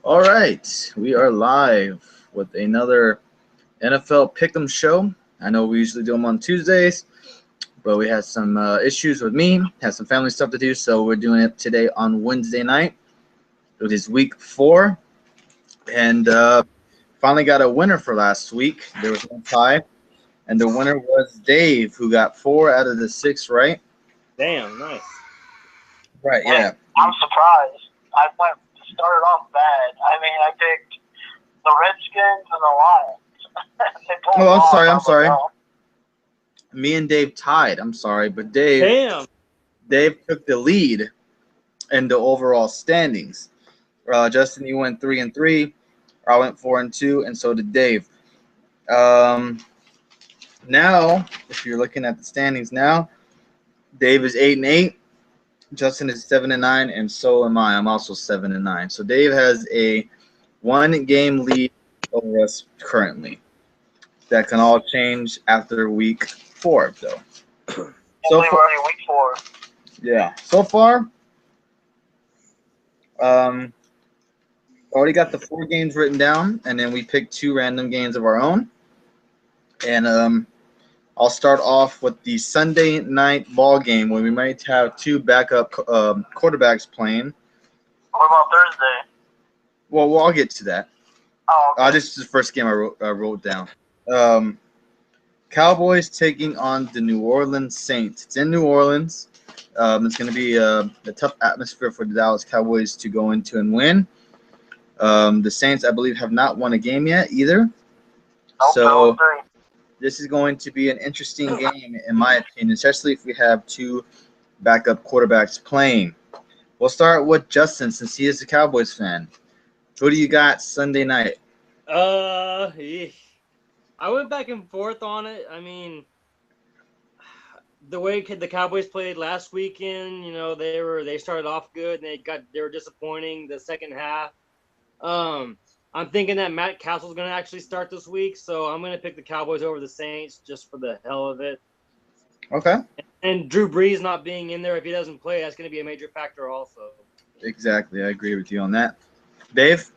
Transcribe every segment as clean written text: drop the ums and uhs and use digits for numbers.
All right, we are live with another NFL Pick'em show. I know we usually do them on Tuesdays, but we had some issues with me, had some family stuff to do, so we're doing it today on Wednesday night. It is week 4, and finally got a winner for last week. There was no tie, and the winner was Dave, who got 4 out of the 6 right. Damn, nice. Right, Hey, yeah. I'm surprised. I went started off bad. I mean, I picked the Redskins and the Lions. They pulled Oh, I'm off. sorry, I I'm was like, sorry. oh, Me and Dave tied. I'm sorry, but Dave Damn. took the lead in the overall standings. Justin, you went 3-3. I went 4-2, and so did Dave. Um, Now, if you're looking at the standings now, Dave is 8-8. Justin is 7-9, and so am I. I'm also 7-9. So Dave has a 1-game lead over us currently. That can all change after week 4, though. So we're already week 4. yeah, so far, already got the 4 games written down, and then we picked 2 random games of our own. And I'll start off with the Sunday night ball game where we might have 2 backup quarterbacks playing. What about Thursday? Well, I'll get to that. Oh, okay. This is the first game I wrote down. Cowboys taking on the New Orleans Saints. It's in New Orleans. It's going to be a tough atmosphere for the Dallas Cowboys to go into and win. The Saints, I believe, have not won a game yet either. Nope, So 0-3. this is going to be an interesting game, in my opinion, especially if we have 2 backup quarterbacks playing. We'll start with Justin, since he is a Cowboys fan. Who do you got Sunday night? I went back and forth on it. I mean, the way the Cowboys played last weekend, they started off good and they were disappointing the second half. I'm thinking that Matt Castle's going to actually start this week, so I'm going to pick the Cowboys over the Saints just for the hell of it. Okay. And Drew Brees not being in there, if he doesn't play, that's going to be a major factor also. Exactly. I agree with you on that. Dave?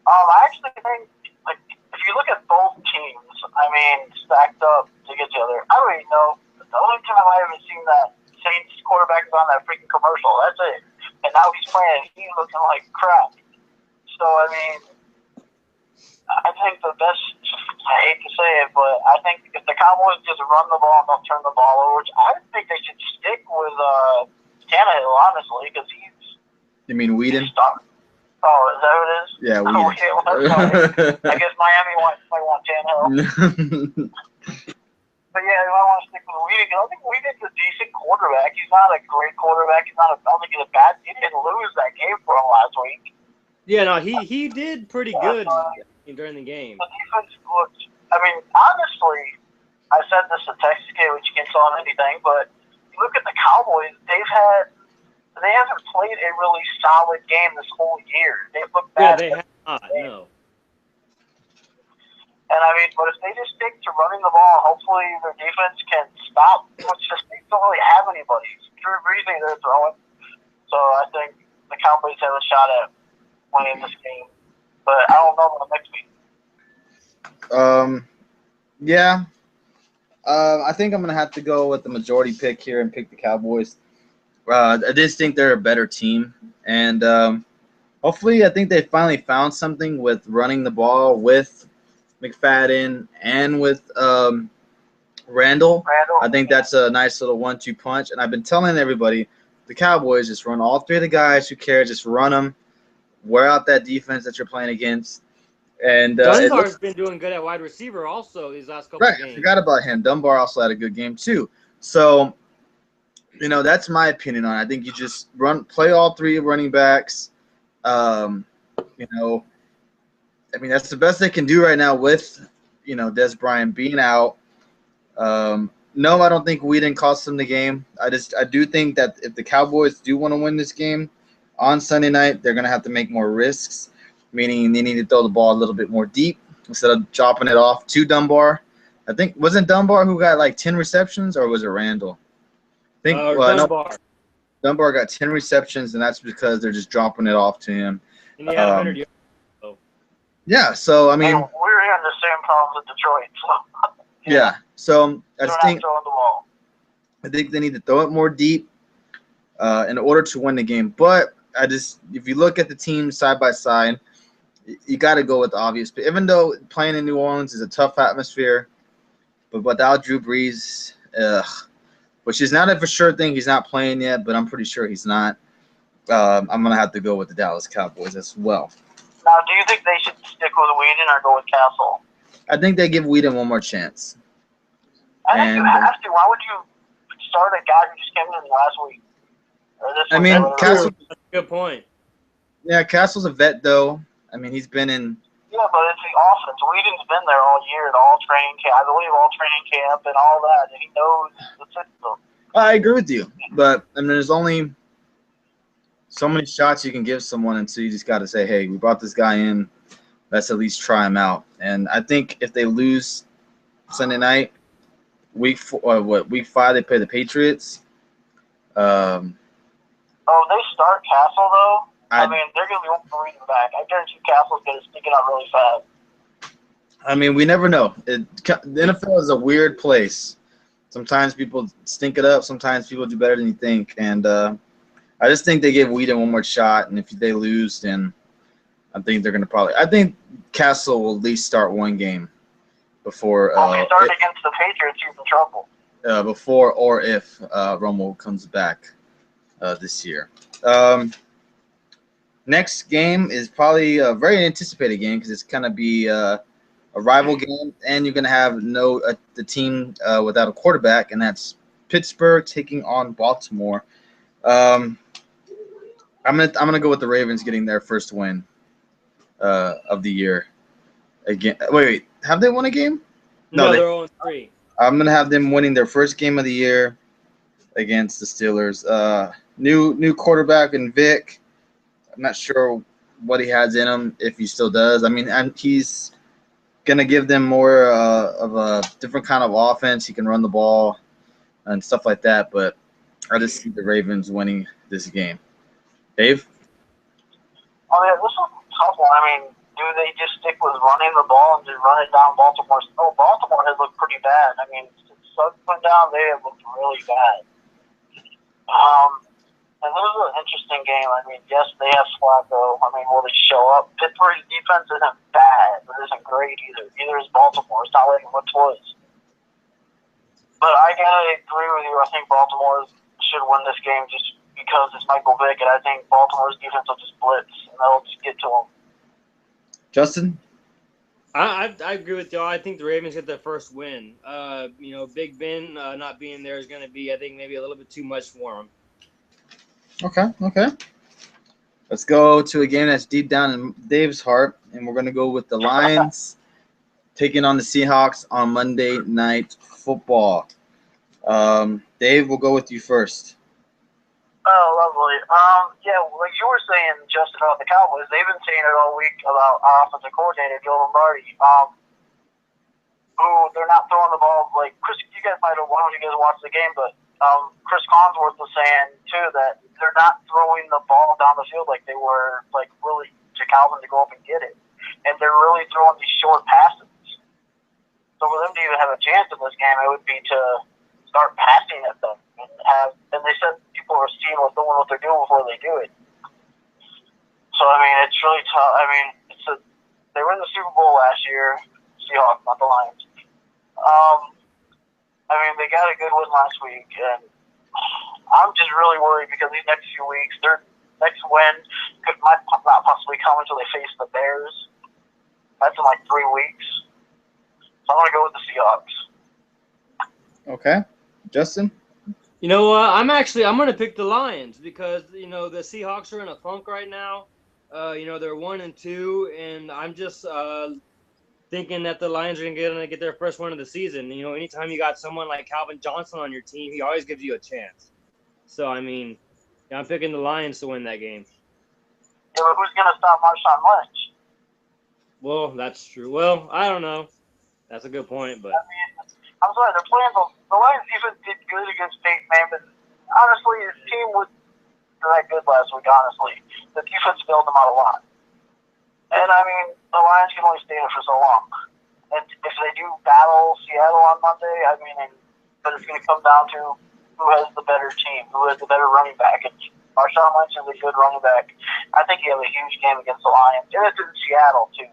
I actually think, like, if you look at both teams, I mean, stacked up against each other, I already know. The only time I haven't seen that Saints quarterback is on that freaking commercial. That's it. And now he's playing. He's looking like crap. So, I mean, I think the best, I hate to say it, but I think if the Cowboys just run the ball and don't turn the ball over, I think they should stick with Tannehill, honestly, because he's... You mean Whedon? Oh, is that what it is? Yeah, Whedon. Okay, well, that's fine. I guess Miami might want Tannehill. But yeah, I want to stick with Whedon, because I think Whedon's a decent quarterback. He's not a great quarterback. I don't think he's a bad... He didn't lose that game for him last week. Yeah, no, he did pretty good during the game. The defense looked. I mean, honestly, I said this to Texas Kid, which you can tell on anything, but you look at the Cowboys. They haven't played a really solid game this whole year. They've looked bad. Yeah, they have not. No. And I mean, but if they just stick to running the ball, hopefully their defense can stop. Which just they don't really have anybody. Drew Brees they're throwing, so I think the Cowboys have a shot at winning this game, but I don't know about next week. Yeah. I think I'm gonna have to go with the majority pick here and pick the Cowboys. I just think they're a better team, and hopefully, I think they finally found something with running the ball with McFadden and with Randall. I think that's a nice little 1-2 punch, and I've been telling everybody, the Cowboys just run all 3 of the guys. Who cares? Just run them. Wear out that defense that you're playing against. And Dunbar's been doing good at wide receiver also these last couple of games. I forgot about him. Dunbar also had a good game too. So, that's my opinion on it. I think you just play all 3 running backs. I mean, that's the best they can do right now with, Des Bryant being out. No, I don't think Whedon cost them the game. I do think that if the Cowboys do want to win this game on Sunday night, they're going to have to make more risks, meaning they need to throw the ball a little bit more deep instead of dropping it off to Dunbar. I think, wasn't Dunbar who got like 10 receptions, or was it Randall? I think Dunbar. Dunbar got 10 receptions, and that's because they're just dropping it off to him. And he had 100 yards. So. Yeah, so I mean, we're having the same problems with Detroit. So. Yeah, so I They're think not throwing the ball. I think they need to throw it more deep in order to win the game. But if you look at the teams side by side, you got to go with the obvious. But even though playing in New Orleans is a tough atmosphere, but without Drew Brees, which is not a for sure thing, he's not playing yet. But I'm pretty sure he's not. I'm gonna have to go with the Dallas Cowboys as well. Now, do you think they should stick with Whedon or go with Castle? I think they give Whedon one more chance. I think you have to. Why would you start a guy who just came in last week? I mean, Castle. That's a good point. Yeah, Castle's a vet, though. I mean, he's been in. Yeah, but it's the offense. Whedon's been there all year and all training camp. I believe all training camp and all that, and he knows the system. I agree with you, but I mean, there's only so many shots you can give someone, and so you just got to say, "Hey, we brought this guy in. Let's at least try him out." And I think if they lose Sunday night, week 5 they play the Patriots. They start Castle though. I mean, they're gonna be open reading back. I guarantee Castle's gonna stick it out really fast. I mean, we never know. The NFL is a weird place. Sometimes people stink it up. Sometimes people do better than you think. And I just think they give Whedon one more shot. And if they lose, then I think they're going to probably – I think Castle will at least start one game before if you start against the Patriots, you're in trouble. Before or if Romo comes back this year. Next game is probably a very anticipated game because it's going to be a rival game, and you're going to have the team without a quarterback, and that's Pittsburgh taking on Baltimore. I'm gonna go with the Ravens getting their first win of the year. Again, wait, have they won a game? No, they're 0-3. I'm gonna have them winning their first game of the year against the Steelers. New quarterback in Vic. I'm not sure what he has in him, if he still does. I mean, and he's gonna give them more of a different kind of offense. He can run the ball and stuff like that. But I just see the Ravens winning this game. Dave? Oh yeah, this is a tough one. I mean, do they just stick with running the ball and just run it down Baltimore? Oh, Baltimore has looked pretty bad. I mean, since Suggs went down, they have looked really bad. And this is an interesting game. I mean, yes, they have Flacco. I mean, will they show up? Pittsburgh's defense isn't bad, but it isn't great either. Neither is Baltimore. It's not like it once was. But I gotta agree with you. I think Baltimore should win this game just because it's Michael Vick, and I think Baltimore's defense will just blitz and they'll just get to him. Justin? I agree with y'all. I think the Ravens get their first win. Big Ben not being there is going to be, I think, maybe a little bit too much for him. Okay. Let's go to a game that's deep down in Dave's heart, and we're going to go with the Lions taking on the Seahawks on Monday Night Football. Dave, we'll go with you first. Oh, lovely. Like you were saying, Justin, about the Cowboys, they've been saying it all week about our offensive coordinator, Joe Lombardi. They're not throwing the ball. Like, Chris, you guys might have, why don't you guys watch the game, but Chris Collinsworth was saying, too, that they're not throwing the ball down the field like they were, like, really to Calvin to go up and get it. And they're really throwing these short passes. So for them to even have a chance in this game, it would be to start passing at them. And they said people are seeing what they're doing before they do it. So, I mean, it's really tough. I mean, they were in the Super Bowl last year, Seahawks, not the Lions. I mean, they got a good win last week, and I'm just really worried because these next few weeks, their next win might not possibly come until they face the Bears. That's in like 3 weeks. So I'm going to go with the Seahawks. Okay. Justin? You know what? I'm going to pick the Lions because, the Seahawks are in a funk right now. They're 1-2, and I'm just thinking that the Lions are going to get their first win of the season. Anytime you got someone like Calvin Johnson on your team, he always gives you a chance. So, I mean, I'm picking the Lions to win that game. Yeah, but who's going to stop Marshawn Lynch? Well, that's true. Well, I don't know. That's a good point, but... I mean, I'm sorry, they're playing the Lions defense did good against Peyton Manning, but honestly, his team was that good last week, honestly. The defense bailed them out a lot. And, I mean, the Lions can only stay in it for so long. And if they do battle Seattle on Monday, I mean, but it's going to come down to who has the better team, who has the better running back. And Marshawn Lynch is a good running back. I think you have a huge game against the Lions. And it's in Seattle, too.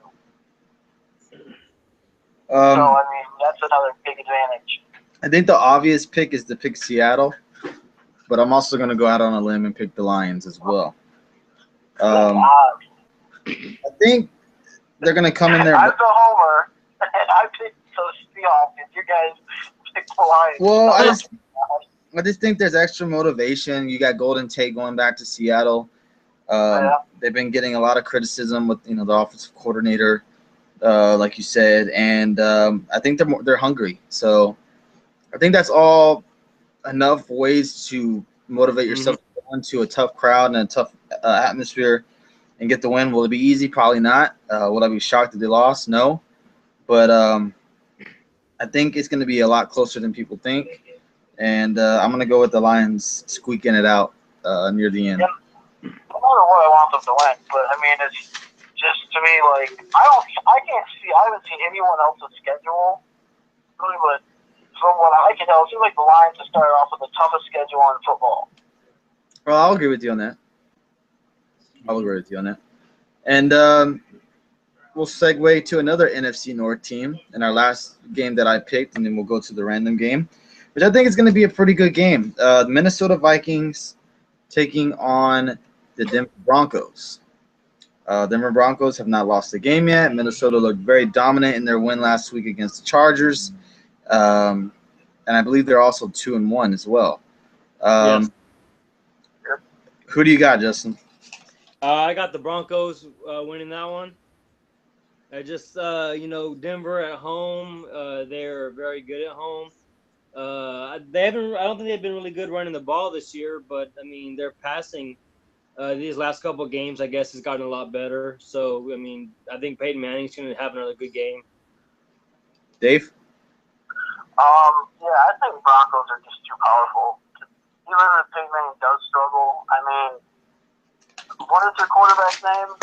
So, I mean, that's another big advantage. I think the obvious pick is to pick Seattle, but I'm also going to go out on a limb and pick the Lions as well. I think they're going to come in there. I'm the homer, and I picked the Seahawks, and you guys picked the Lions. Well, I just think there's extra motivation. You got Golden Tate going back to Seattle. They've been getting a lot of criticism with the offensive coordinator, like you said, and I think they're hungry. So I think that's all enough ways to motivate yourself to go into a tough crowd and a tough atmosphere and get the win. Will it be easy? Probably not. Will I be shocked that they lost? No. But I think it's going to be a lot closer than people think. And I'm going to go with the Lions squeaking it out near the end. Yeah. I don't know what I want them to win, but I mean, it's just to me like I haven't seen anyone else's schedule really, but from what I can tell, it seems like the Lions have started off with the toughest schedule in football. Well, I'll agree with you on that. And we'll segue to another NFC North team in our last game that I picked, and then we'll go to the random game, which I think is going to be a pretty good game. The Minnesota Vikings taking on the Denver Broncos. Denver Broncos have not lost a game yet. Minnesota looked very dominant in their win last week against the Chargers. And I believe they're also 2-1 as well. Yes. Who do you got, Justin? I got the Broncos winning that one. Denver at home, they're very good at home. I don't think they've been really good running the ball this year, but I mean, their passing these last couple of games, I guess, has gotten a lot better. So, I mean, I think Peyton Manning's going to have another good game. Dave? Yeah, I think Broncos are just too powerful. Even if Peyton Manning does struggle, I mean, what is their quarterback's name?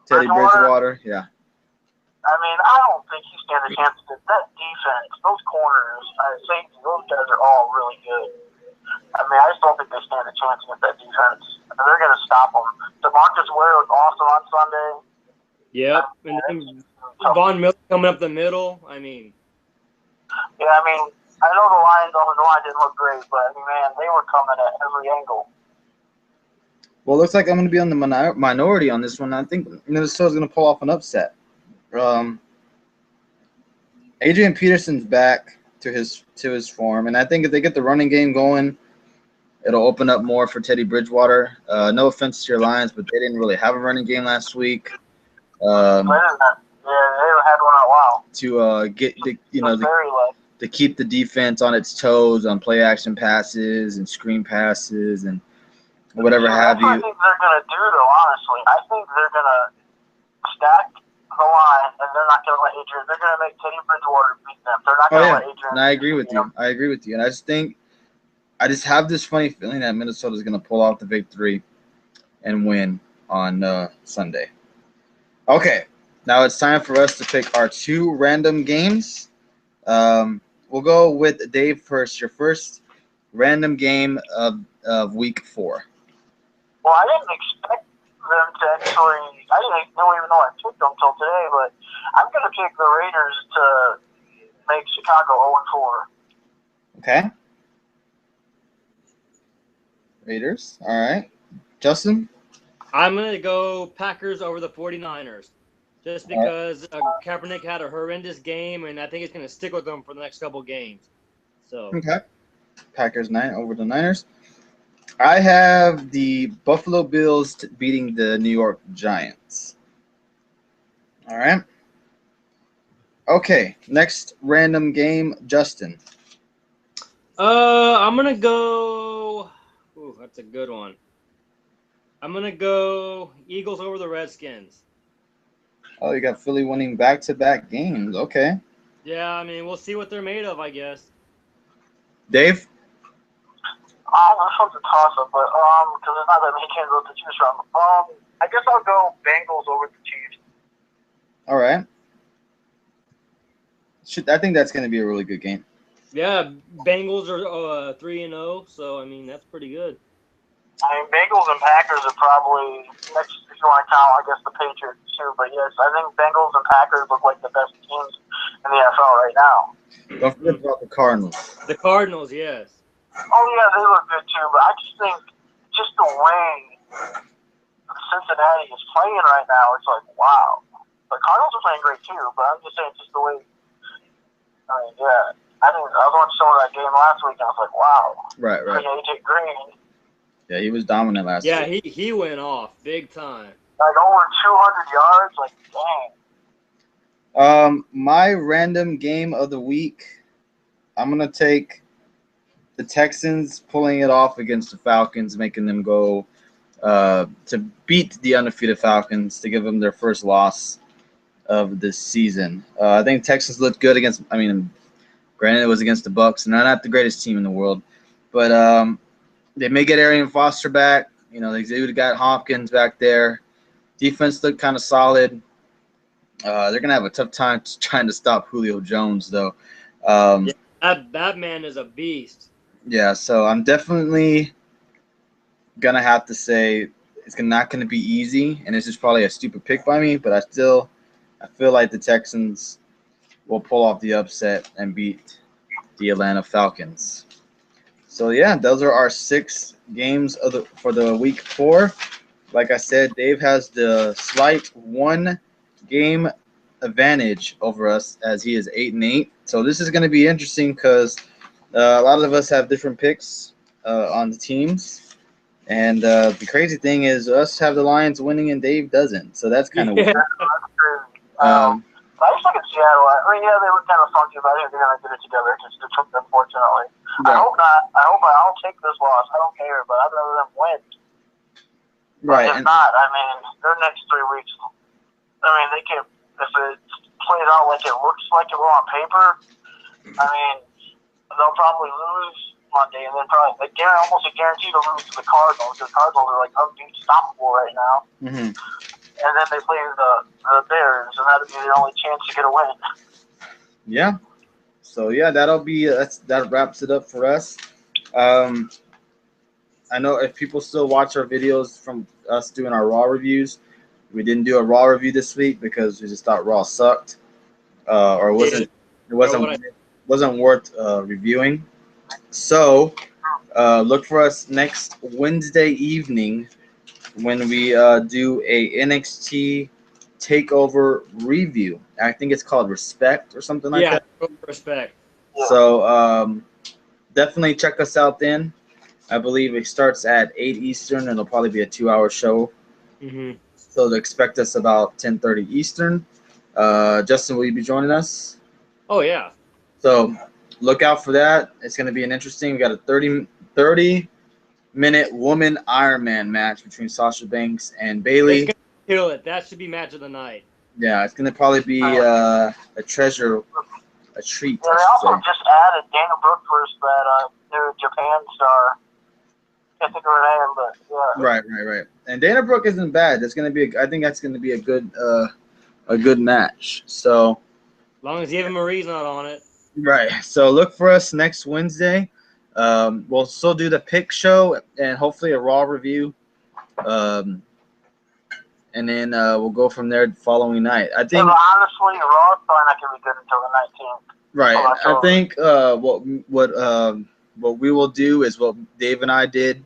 Teddy Bridgewater, yeah. I mean, I don't think he stands a chance against that defense. Those corners, safety, those guys are all really good. I mean, I just don't think they stand a chance against that defense. And they're going to stop them. DeMarcus Ware was awesome on Sunday. Yep. And then Von Miller coming up the middle. I mean. Yeah, I mean, I know the Lions offensive line didn't look great, but, I mean, man, they were coming at every angle. Well, it looks like I'm going to be on the minority on this one. I think Minnesota's going to pull off an upset. Adrian Peterson's back to his form, and I think if they get the running game going, it'll open up more for Teddy Bridgewater. No offense to your Lions, but they didn't really have a running game last week. They haven't had one in a while. To to keep the defense on its toes on play action passes and screen passes and whatever have you. That's what I think they're going to do, though, honestly. I think they're going to stack the line, and they're not going to let Adrian. They're going to make Teddy Bridgewater beat them. They're not going to let Adrian. And I agree with you. And I just have this funny feeling that Minnesota is going to pull off the victory and win on Sunday. Okay, now it's time for us to pick our two random games. We'll go with Dave first. Your first random game of week 4. Well, I didn't expect them to actually. I didn't even know I picked them until today, but I'm going to pick the Raiders to make Chicago 0-4. Okay. Raiders. All right. Justin? I'm going to go Packers over the 49ers. Just because Kaepernick had a horrendous game, and I think it's going to stick with them for the next couple games. So. Okay. Packers 9 over the Niners. I have the Buffalo Bills beating the New York Giants. All right. Okay. Next random game, Justin. I'm going to go. Ooh, that's a good one. I'm going to go Eagles over the Redskins. Oh, you got Philly winning back-to-back games. Okay. Yeah, I mean, we'll see what they're made of, I guess. Dave? This one's a toss-up, but because there's not that many candidates to choose from. I guess I'll go Bengals over the Chiefs. All right. I think that's going to be a really good game. Yeah, Bengals are 3-0, so I mean that's pretty good. I mean, Bengals and Packers are probably next, if you want to count, I guess, the Patriots too. But yes, I think Bengals and Packers look like the best teams in the NFL right now. Don't forget about the Cardinals. The Cardinals, yes. Oh yeah, they look good too. But I just think just the way Cincinnati is playing right now, it's like wow. The Cardinals are playing great too, but I'm just saying just the way. I mean, yeah. I was watching some of that game last week, and I was like, wow. Right. AJ Green. Yeah, he was dominant last week. Yeah, he went off big time. Like over 200 yards, like dang. My random game of the week, I'm gonna take the Texans pulling it off against the Falcons, making them go to beat the undefeated Falcons to give them their first loss of this season. I think Texans looked good against. I mean, granted it was against the Bucs, and they're not the greatest team in the world, but they may get Arian Foster back. You know, they would have got Hopkins back there. Defense looked kind of solid. They're gonna have a tough time trying to stop Julio Jones, though. Yeah, that man is a beast. Yeah, so I'm definitely gonna have to say it's not gonna be easy, and this is probably a stupid pick by me, but I feel like the Texans will pull off the upset and beat the Atlanta Falcons. So yeah, those are our 6 games for the week 4. Like I said, Dave has the slight 1 game advantage over us as he is 8-8. So this is going to be interesting because a lot of us have different picks on the teams, and the crazy thing is us have the Lions winning and Dave doesn't. So that's kind of weird. I just look at Seattle. I mean, yeah, they were kind of funky, but I think they're going to get it together just unfortunately. Yeah. I hope not. I'll take this loss. I don't care, but I'd rather them win. Right. If not, I mean, their next 3 weeks, I mean, they can, if it plays out like it looks like it will on paper, I mean, they'll probably lose Monday, and then probably almost a guarantee to lose to the Cardinals. The Cardinals are like unstoppable right now. Mm-hmm. And then they play the Bears, and that'll be their only chance to get a win. Yeah. So yeah, that wraps it up for us. I know if people still watch our videos from us doing our Raw reviews, we didn't do a Raw review this week because we just thought Raw sucked, or it wasn't worth reviewing. So look for us next Wednesday evening when we do a NXT Takeover review. I think it's called Respect or something like that. Yeah, Respect. So definitely check us out then. I believe it starts at 8 Eastern, and it'll probably be a 2-hour show. Mm-hmm. So to expect us about 10:30 Eastern. Justin, will you be joining us? Oh, yeah. So look out for that. It's going to be an interesting. We got a 30-minute woman Iron Man match between Sasha Banks and Bayley. It's gonna kill it. That should be match of the night. Yeah, it's going to probably be a treat. Yeah, they also just added Dana Brooke versus that new Japan star. Can't think of her name, but yeah. Right. And Dana Brooke isn't bad. I think that's going to be a good match. So, as long as Eva Marie's not on it. Right. So look for us next Wednesday. We'll still do the pick show and hopefully a Raw review. And then we'll go from there the following night. I think. Honestly, Raw is probably not going to be good until the 19th. Right. I think what we will do is what Dave and I did,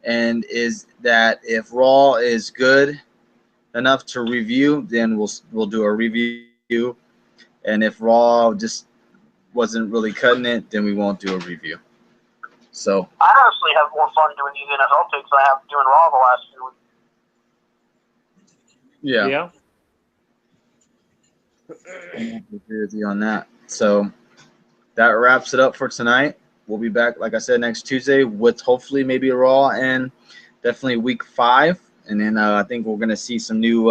and is that if Raw is good enough to review, then we'll do a review, and if Raw just wasn't really cutting it, then we won't do a review. So I honestly have more fun doing these NFL picks than I have doing Raw the last few weeks. Yeah. I agree with you on that. So that wraps it up for tonight. We'll be back, like I said, next Tuesday with hopefully maybe a Raw and definitely week 5. And then I think we're going to see some new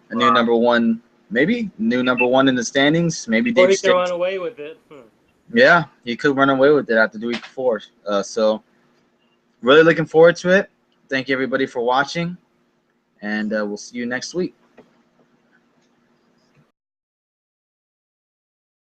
number one in the standings. Maybe Or Dave he can run away with it. Yeah, he could run away with it after the week 4. So really looking forward to it. Thank you, everybody, for watching. And we'll see you next week.